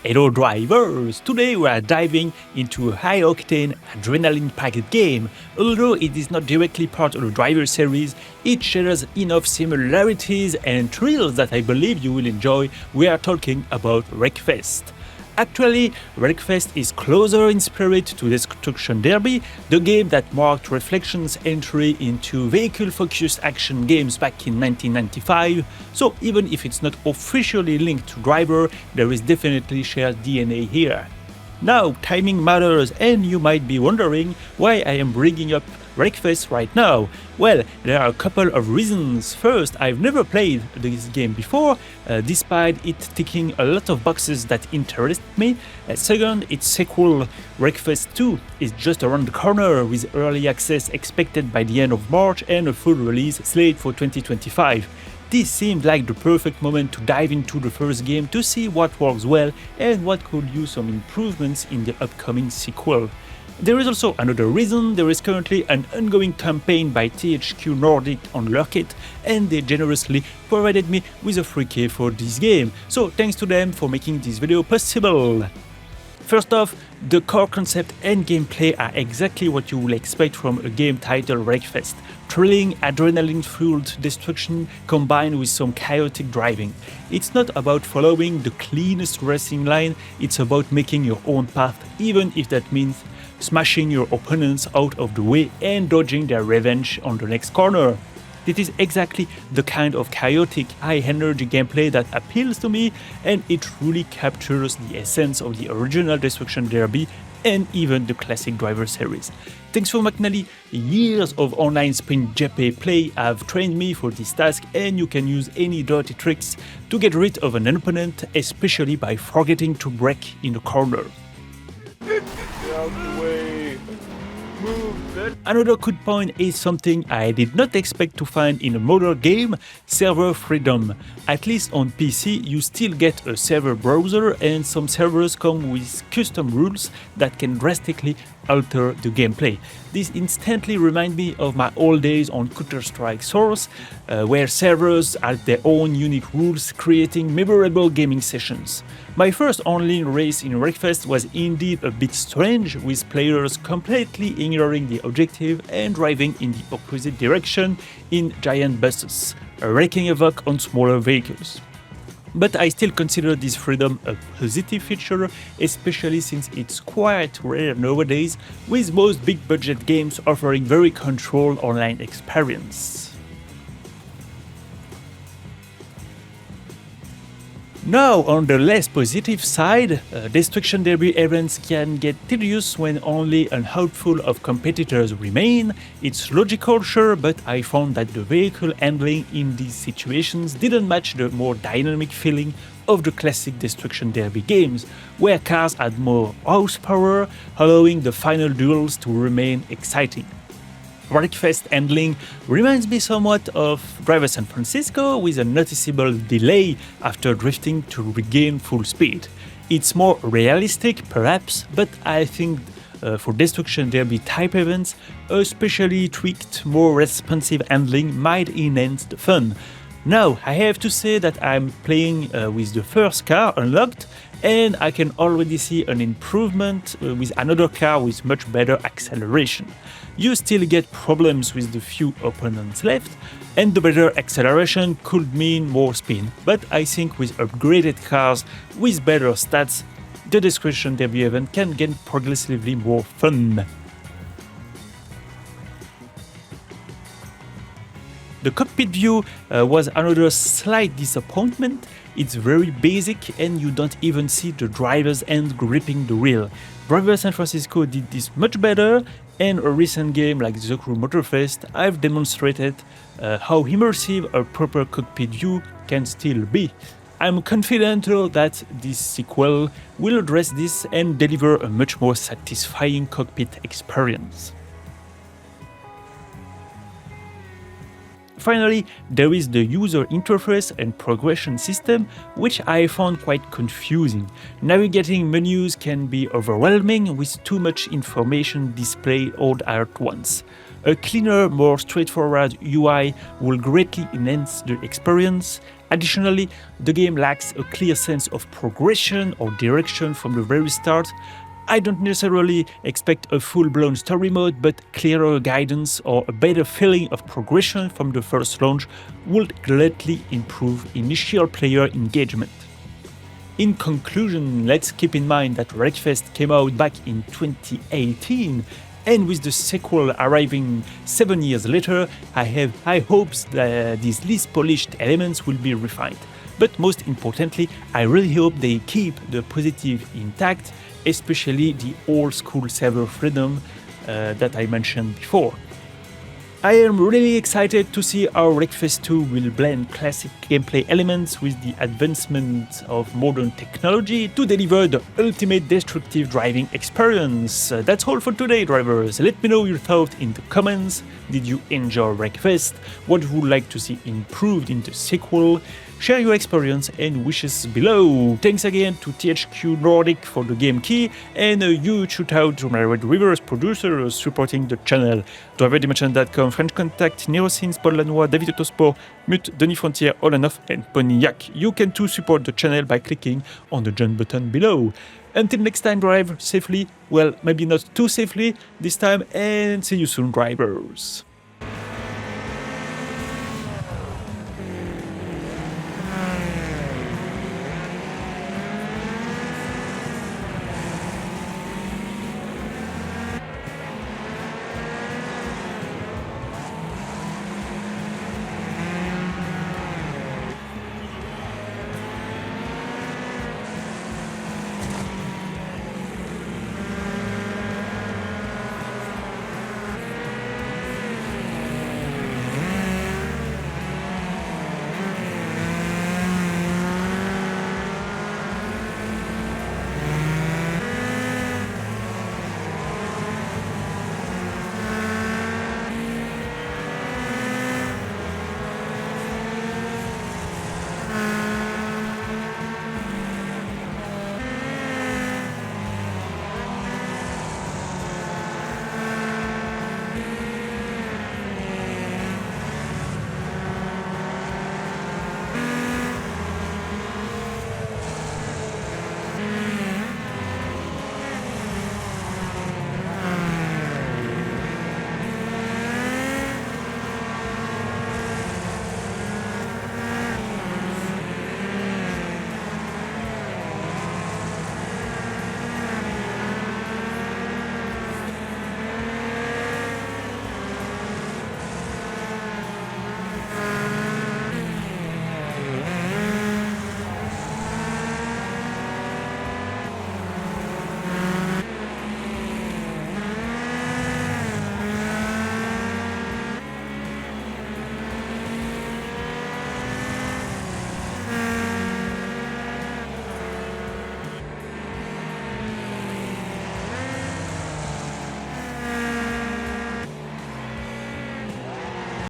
Hello drivers! Today we are diving into a high-octane, adrenaline-packed game. Although it is not directly part of the driver series, it shares enough similarities and thrills that I believe you will enjoy. We are talking about Wreckfest. Actually, Wreckfest is closer in spirit to Destruction Derby, the game that marked Reflection's entry into vehicle-focused action games back in 1995, so even if it's not officially linked to Driver, there is definitely shared DNA here. Now, timing matters, and you might be wondering why I am bringing up Wreckfest right now. Well, there are a couple of reasons. First, I've never played this game before, despite it ticking a lot of boxes that interest me. Second, its sequel, Wreckfest 2, is just around the corner with early access expected by the end of March and a full release slate for 2025. This seemed like the perfect moment to dive into the first game to see what works well and what could use some improvements in the upcoming sequel. There is also another reason. There is currently an ongoing campaign by THQ Nordic on Lurkit, and they generously provided me with a free key for this game, so thanks to them for making this video possible. First off, the core concept and gameplay are exactly what you will expect from a game titled Wreckfest. Thrilling, adrenaline-fueled destruction combined with some chaotic driving. It's not about following the cleanest racing line, it's about making your own path, even if that means smashing your opponents out of the way and dodging their revenge on the next corner. This is exactly the kind of chaotic, high-energy gameplay that appeals to me, and it truly captures the essence of the original Destruction Derby and even the classic Driver series. Thanks for McNally, years of online sprint GP play have trained me for this task, and you can use any dirty tricks to get rid of an opponent, especially by forgetting to brake in the corner. Get out of the way. Another good point is something I did not expect to find in a modern game: server freedom. At least on PC, you still get a server browser, and some servers come with custom rules that can drastically alter the gameplay. This instantly reminds me of my old days on Counter-Strike Source, where servers had their own unique rules, creating memorable gaming sessions. My first online race in Wreckfest was indeed a bit strange, with players completely ignoring the objective and driving in the opposite direction in giant buses, wreaking havoc on smaller vehicles. But I still consider this freedom a positive feature, especially since it's quite rare nowadays, with most big budget games offering very controlled online experience. Now, on the less positive side, Destruction Derby events can get tedious when only a handful of competitors remain. It's logical, sure, but I found that the vehicle handling in these situations didn't match the more dynamic feeling of the classic Destruction Derby games, where cars had more horsepower, allowing the final duels to remain exciting. Wreckfest handling reminds me somewhat of Driver San Francisco, with a noticeable delay after drifting to regain full speed. It's more realistic, perhaps, but I think for Destruction Derby type events, a specially tweaked, more responsive handling might enhance the fun. Now, I have to say that I'm playing with the first car unlocked, and I can already see an improvement with another car with much better acceleration. You still get problems with the few opponents left, and the better acceleration could mean more spin, but I think with upgraded cars with better stats, the Destruction Derby event can get progressively more fun. The cockpit view was another slight disappointment. It's very basic and you don't even see the driver's hand gripping the wheel. Driver San Francisco did this much better, and a recent game like The Crew Motorfest I've demonstrated how immersive a proper cockpit view can still be. I'm confident though that this sequel will address this and deliver a much more satisfying cockpit experience. Finally, there is the user interface and progression system, which I found quite confusing. Navigating menus can be overwhelming with too much information displayed all at once. A cleaner, more straightforward UI will greatly enhance the experience. Additionally, the game lacks a clear sense of progression or direction from the very start. I don't necessarily expect a full-blown story mode, but clearer guidance or a better feeling of progression from the first launch would greatly improve initial player engagement. In conclusion, let's keep in mind that Wreckfest came out back in 2018, and with the sequel arriving 7 years later, I have high hopes that these least polished elements will be refined. But most importantly, I really hope they keep the positive intact, especially the old-school server freedom that I mentioned before. I am really excited to see how Wreckfest 2 will blend classic gameplay elements with the advancement of modern technology to deliver the ultimate destructive driving experience. That's all for today, drivers. Let me know your thoughts in the comments. Did you enjoy Wreckfest? What would you like to see improved in the sequel? Share your experience and wishes below. Thanks again to THQ Nordic for the game key, and a huge shout out to my Red Rivers producers supporting the channel. driverdimension.com, French Contact, Neurosins, Paul Lanois, David Autosport, Mute, Denis Frontier, Olanoff, and Ponyac. You can too support the channel by clicking on the join button below. Until next time, drive safely, well, maybe not too safely this time, and see you soon, drivers.